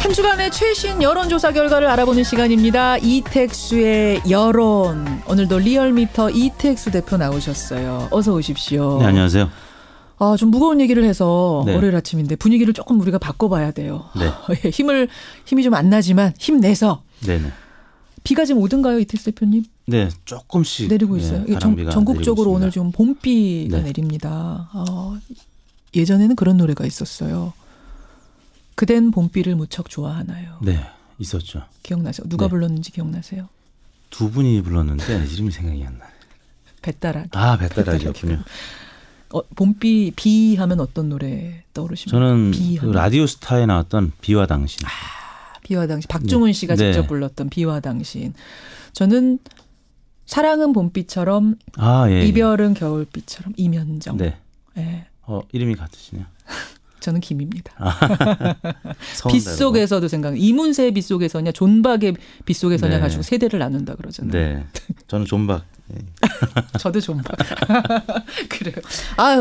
한 주간의 최신 여론조사 결과를 알아보는 시간입니다. 이택수의 여론. 오늘도 리얼미터 이택수 대표 나오셨어요. 어서 오십시오. 네, 안녕하세요. 좀 무거운 얘기를 해서 네. 월요일 아침인데 분위기를 조금 우리가 바꿔봐야 돼요. 네. 힘이 좀 안 나지만 힘내서. 네네. 비가 지금 오던가요, 이택수 대표님? 네, 조금씩 내리고 있어요. 바람비가 전국적으로 내리고 오늘 좀 봄비가 네. 내립니다. 예전에는 그런 노래가 있었어요. 그댄 봄비를 무척 좋아하나요? 네, 있었죠. 기억나세요? 누가 네. 불렀는지 기억나세요? 두 분이 불렀는데 이름이 생각이 안 나요. 배따라기. 배따라기였군요. 봄비 비 하면 어떤 노래 떠오르십니까? 저는 비 그 하면. 라디오스타에 나왔던 비와 당신. 비와 당신. 박중훈 씨가 네. 직접 불렀던 비와 당신. 저는 사랑은 봄비처럼 예. 이별은 겨울비처럼 이면정. 네. 예. 이름이 같으시네요. 저는 김입니다. 서운 빗속에서도 생각나. 이문세의 빗속에서냐 존박의 빗속에서냐 네. 가지고 세대를 나눈다 그러잖아요. 네, 저는 존박. 네. 저도 존박. 그래요.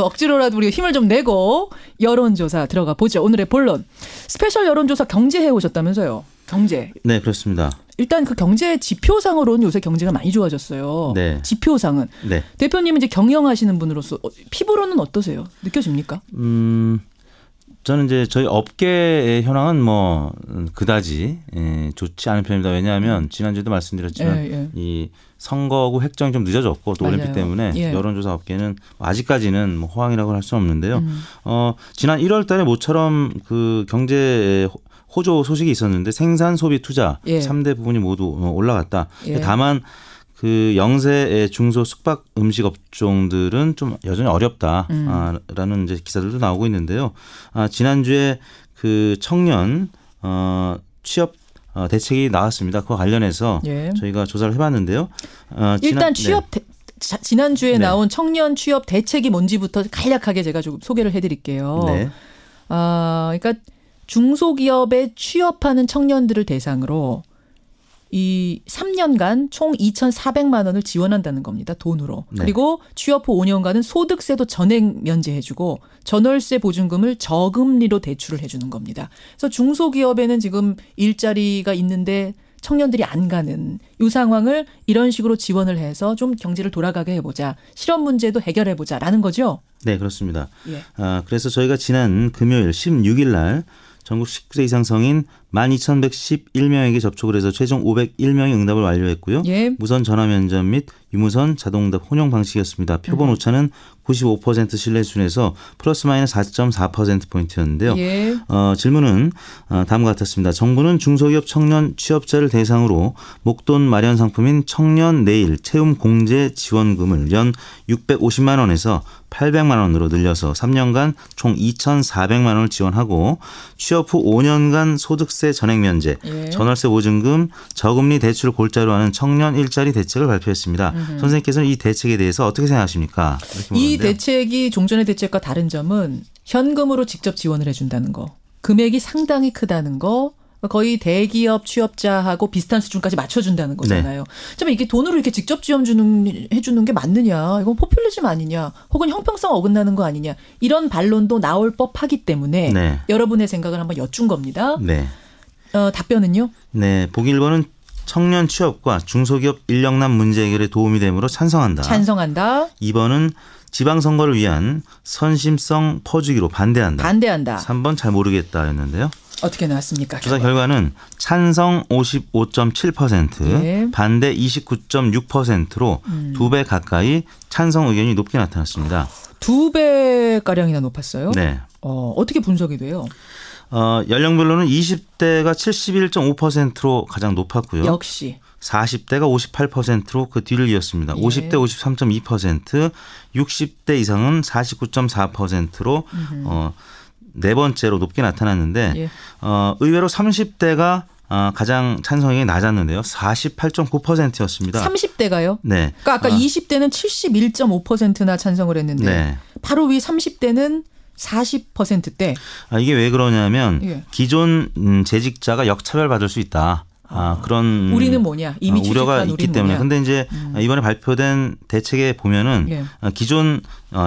억지로라도 우리가 힘을 좀 내고 여론조사 들어가 보죠. 오늘의 본론. 스페셜 여론조사 경제해 오셨다면서요. 경제. 네, 그렇습니다. 일단 그 경제 지표상으로는 요새 경제가 많이 좋아졌어요. 네. 지표상은. 네. 대표님은 이제 경영하시는 분으로서 피부로는 어떠세요? 느껴집니까? 저는 이제 저희 업계의 현황은 그다지 좋지 않은 편입니다. 왜냐하면 지난주에도 말씀드렸지만 이 선거구 획정이 좀 늦어졌고 또 맞아요. 올림픽 때문에 예. 여론조사 업계는 아직까지는 호황이라고 할 수는 없는데요. 지난 1월 달에 모처럼 그 경제 호조 소식이 있었는데 생산, 소비, 투자 3대 부분이 모두 올라갔다. 다만 그 영세 중소 숙박 음식 업종들은 좀 여전히 어렵다라는 이제 기사들도 나오고 있는데요. 지난주에 그 청년 취업 대책이 나왔습니다. 그와 관련해서 저희가 조사를 해봤는데 일단 지난주에 나온 청년 취업 대책이 뭔지부터 간략하게 제가 좀 소개를 해드릴게요. 네. 그러니까 중소기업에 취업하는 청년들을 대상으로 이 3년간 총 2,400만 원을 지원한다는 겁니다. 돈으로. 네. 그리고 취업 후 5년간은 소득세도 전액 면제해주고 전월세 보증금을 저금리로 대출을 해주는 겁니다. 그래서 중소기업에는 지금 일자리가 있는데 청년들이 안 가는 이 상황을 이런 식으로 지원을 해서 좀 경제를 돌아가게 해보자. 실업 문제도 해결해보자라는 거죠. 네, 그렇습니다. 그래서 저희가 지난 금요일 16일 날 전국 19세 이상 성인 12,111명에게 접촉을 해서 최종 501명이 응답을 완료했고요. 무선 전화 면접 및 유무선 자동응답 혼용 방식이었습니다. 표본 오차는 95% 신뢰 수준에서 플러스 마이너스 4.4%포인트였는데요. 질문은 다음과 같았습니다. 정부는 중소기업 청년 취업자를 대상으로 목돈 마련 상품인 청년 내일 채움 공제 지원금을 연 650만 원에서 800만 원으로 늘려서 3년간 총 2,400만 원을 지원하고 취업 후 5년간 소득세 전액 면제, 전월세 보증금, 저금리 대출을 골자로 하는 청년 일자리 대책을 발표했습니다. 선생님께서는 이 대책에 대해서 어떻게 생각하십니까? 이 대책이 종전의 대책과 다른 점은 현금으로 직접 지원을 해준다는 거. 금액이 상당히 크다는 거. 거의 대기업 취업자하고 비슷한 수준까지 맞춰준다는 거잖아요. 네. 이게 돈으로 이렇게 직접 해주는 게 맞느냐. 이건 포퓰리즘 아니냐. 혹은 형평성 어긋나는 거 아니냐. 이런 반론도 나올 법하기 때문에 여러분의 생각을 한번 여쭌 겁니다. 답변은요? 네. 보기 1번은 청년 취업과 중소기업 인력난 문제 해결에 도움이 되므로 찬성한다. 2번은 지방선거를 위한 선심성 퍼주기로 반대한다. 3번 잘 모르겠다였는데요. 어떻게 나왔습니까? 조사 결과는 찬성 55.7%, 반대 29.6%로 2배 가까이 찬성 의견이 높게 나타났습니다. 2배가량이나 높았어요? 네. 어떻게 분석이 돼요? 연령별로는 20대가 71.5%로 가장 높았고요. 역시. 40대가 58%로 그 뒤를 이었습니다. 50대 53.2%, 60대 이상은 49.4%로 네 번째로 높게 나타났는데 의외로 30대가 가장 찬성이 낮았는데요. 48.9%였습니다. 30대가요? 네. 그러니까 아까 20대는 71.5%나 찬성을 했는데 바로 위 30대는 40%대. 이게 왜 그러냐면 기존 재직자가 역차별받을 수 있다. 그런 우리는 뭐냐 이미 우려가 있기 때문에. 그런데 이제 이번에 발표된 대책에 보면은 기존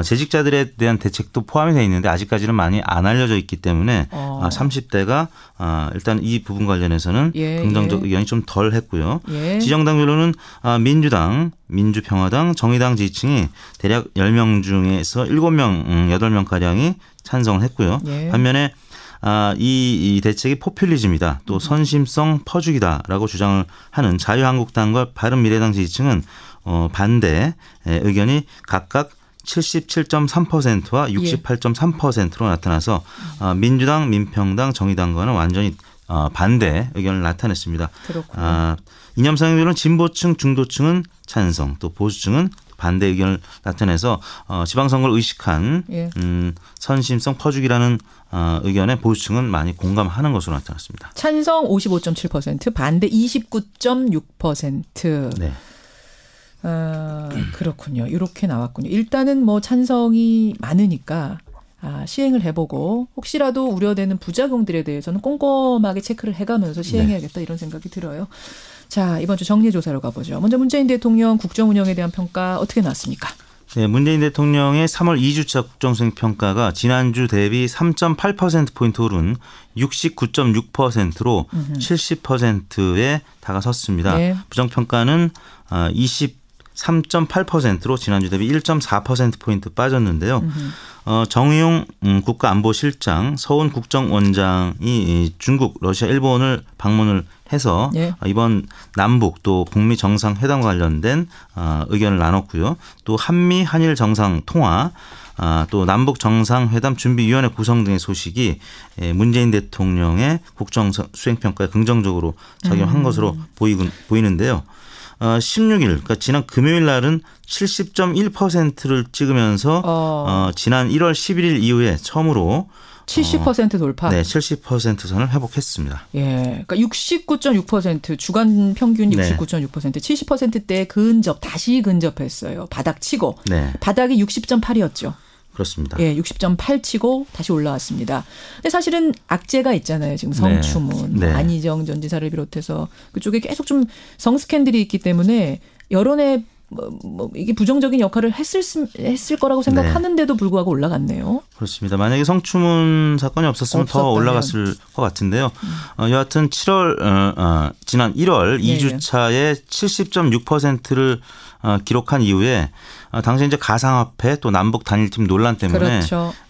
재직자들에 대한 대책도 포함이 되어 있는데 아직까지는 많이 안 알려져 있기 때문에 30대가 일단 이 부분 관련해서는 긍정적 의견이 좀 덜 했고요. 지정당별로는 민주당, 민주평화당, 정의당 지지층이 대략 10명 중에서 7명, 8명가량이 찬성을 했고요. 반면에 이 대책이 포퓰리즘이다. 또 선심성 퍼주기다라고 주장을 하는 자유한국당과 바른미래당 지지층은 반대 의견이 각각 77.3%와 68.3%로 나타나서 민주당, 민평당, 정의당과는 완전히 반대 의견을 나타냈습니다. 이념상별로는 진보층, 중도층은 찬성, 또 보수층은 반대 의견을 나타내서 지방선거를 의식한 선심성 퍼주기라는 의견에 보수층은 많이 공감하는 것으로 나타났습니다. 찬성 55.7%, 반대 29.6%. 네. 그렇군요. 이렇게 나왔군요. 일단은 뭐 찬성이 많으니까 시행을 해보고 혹시라도 우려되는 부작용들에 대해서는 꼼꼼하게 체크를 해가면서 시행해야겠다 이런 생각이 들어요. 자, 이번 주 정리조사로 가보죠. 먼저 문재인 대통령 국정 운영에 대한 평가 어떻게 나왔습니까? 네, 문재인 대통령의 3월 2주차 국정수행 평가가 지난주 대비 3.8%포인트 오른 69.6%로 70%에 다가섰습니다. 네. 부정평가는 23.8%로 지난주 대비 1.4%포인트 빠졌는데요. 정의용 국가안보실장, 서훈 국정원장이 중국, 러시아, 일본을 방문을 해서 이번 남북 또 북미 정상회담과 관련된 의견을 나눴고요. 또 한미 한일 정상 통화, 또 남북 정상회담 준비위원회 구성 등의 소식이 문재인 대통령의 국정 수행평가에 긍정적으로 작용한 것으로 보이는데요. 16일, 그러니까 지난 금요일 날은 70.1%를 찍으면서 지난 1월 11일 이후에 처음으로 70% 돌파. 네, 70% 선을 회복했습니다. 예, 그러니까 69.6% 주간 평균 69.6%, 70%대에 다시 근접했어요. 바닥치고. 네. 바닥이 60.8이었죠. 그렇습니다. 예, 60.8 치고 다시 올라왔습니다. 근데 사실은 악재가 있잖아요. 지금 성추문, 네. 안희정 전 지사를 비롯해서 그쪽에 계속 좀 성스캔들이 있기 때문에 여론에 이게 부정적인 역할을 했을 거라고 생각하는데도 불구하고 올라갔네요. 그렇습니다. 만약에 성추문 사건이 없었으면 더 올라갔을 것 같은데요. 여하튼 지난 1월 2주차에 70.6%를 기록한 이후에 당시 이제 가상화폐 또 남북 단일팀 논란 때문에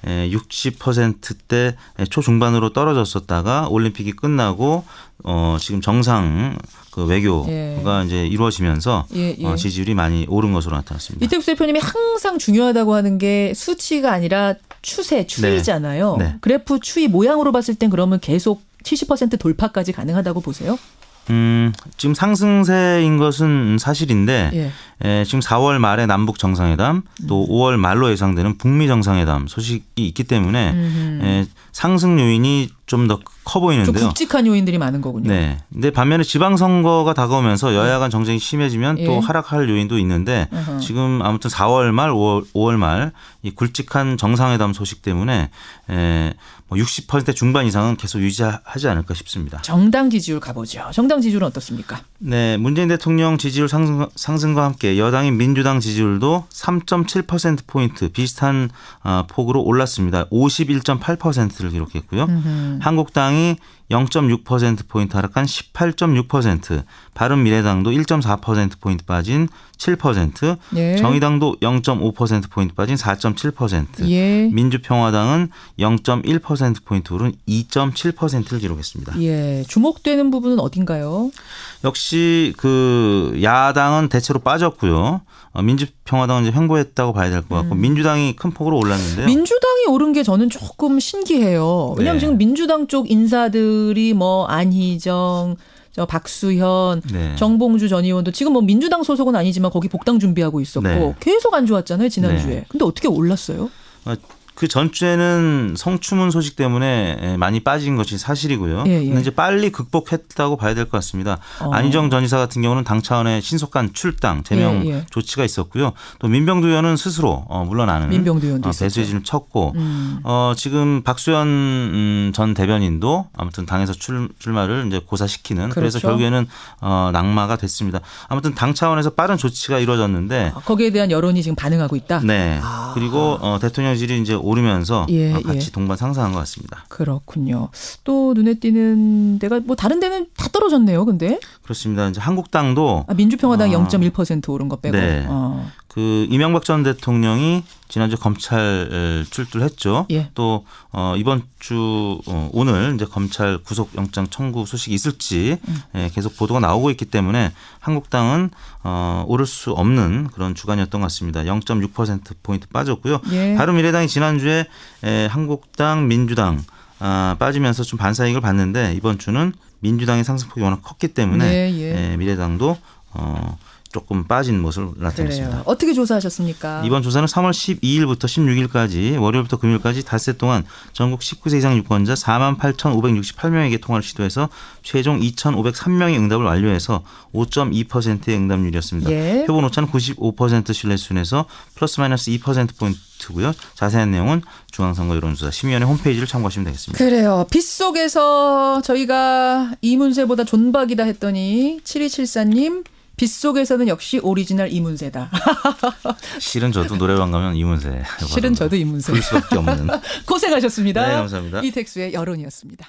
60%대 초중반으로 떨어졌었다가 올림픽이 끝나고 지금 정상 그 외교가 이제 이루어지면서 지지율이 많이 오른 것으로 나타났습니다. 이택수 대표님이 항상 중요하다고 하는 게 수치가 아니라 추이잖아요. 네. 그래프 추이 모양으로 봤을 땐 그러면 계속 70% 돌파까지 가능하다고 보세요? 지금 상승세인 것은 사실인데 지금 4월 말에 남북 정상회담 또 5월 말로 예상되는 북미 정상회담 소식이 있기 때문에 상승 요인이 좀 더 커 보이는데요. 좀 굵직한 요인들이 많은 거군요. 네. 근데 반면에 지방선거가 다가오면서 여야 간 정쟁이 심해지면 또 하락할 요인도 있는데 지금 아무튼 4월 말 5월 말 이 굵직한 정상회담 소식 때문에 60% 중반 이상은 계속 유지하지 않을까 싶습니다. 정당 지지율 가보죠. 정당 지지율은 어떻습니까? 네, 문재인 대통령 지지율 상승과 함께 여당인 민주당 지지율도 3.7%포인트 비슷한 폭으로 올랐습니다. 51.8%를 기록했고요. 한국당이 0.6%포인트 하락한 18.6%, 바른미래당도 1.4%포인트 빠진 7%, 정의당도 0.5%포인트 빠진 4.7%, 민주평화당은 0.1%포인트 오른 2.7%를 기록했습니다. 예, 주목되는 부분은 어딘가요? 역시 그 야당은 대체로 빠졌고요. 민주평화당은 이제 횡보했다고 봐야 될 것 같고 민주당이 큰 폭으로 올랐는데요. 민주당이 오른 게 저는 조금 신기해요. 왜냐하면 지금 민주당 쪽 인사들이 안희정, 박수현, 정봉주 전 의원도 지금 민주당 소속은 아니지만 거기 복당 준비하고 있었고 계속 안 좋았잖아요 지난주에. 근데 어떻게 올랐어요? 그 전주에는 성추문 소식 때문에 많이 빠진 것이 사실이고요. 근데 이제 빨리 극복했다고 봐야 될 것 같습니다. 안희정 전 지사 같은 경우는 당 차원의 신속한 출당 제명 조치가 있었고요. 또 민병두 의원은 스스로 물러나는 배수진을 쳤고 지금 박수현 전 대변인도 아무튼 당에서 출마를 이제 고사시키는 그래서 결국에는 낙마가 됐습니다. 아무튼 당 차원에서 빠른 조치가 이루어졌는데 거기에 대한 여론이 지금 반응하고 있다. 네. 그리고 대통령실이 이제 오르면서 같이 동반 상승한 것 같습니다. 그렇군요. 또 눈에 띄는 데가 뭐 다른 데는 다 떨어졌네요. 근데 그렇습니다. 이제 한국당도 민주평화당 0.1% 오른 거 빼고. 네. 그 이명박 전 대통령이 지난주 검찰 출두를 했죠. 예. 또 이번 주 오늘 이제 검찰 구속영장 청구 소식이 있을지 계속 보도가 나오고 있기 때문에 한국당은 오를 수 없는 그런 주간이었던 것 같습니다. 0.6%포인트 빠졌고요. 예. 바른미래당이 지난주에 한국당, 민주당 빠지면서 좀 반사이익을 봤는데 이번 주는 민주당의 상승폭이 워낙 컸기 때문에 미래당도 조금 빠진 모습을 나타냈습니다. 그래요. 어떻게 조사하셨습니까? 이번 조사는 3월 12일부터 16일까지 월요일부터 금요일까지 닷새 동안 전국 19세 이상 유권자 48,568명에게 통화를 시도해서 최종 2,503명의 응답을 완료해서 5.2%의 응답률이었습니다. 예. 표본 오차는 95% 신뢰 수준에서 플러스 마이너스 2%포인트고요. 자세한 내용은 중앙선거 여론조사 심의위원회 홈페이지를 참고하시면 되겠습니다. 그래요. 빗속에서 저희가 이문세보다 존박이다 했더니 7274님 빗속에서는 역시 오리지널 이문세다. 실은 저도 노래방 가면 이문세. 실은 저도 이문세. 볼 수밖에 없는. 고생하셨습니다. 네, 감사합니다. 이택수의 여론이었습니다.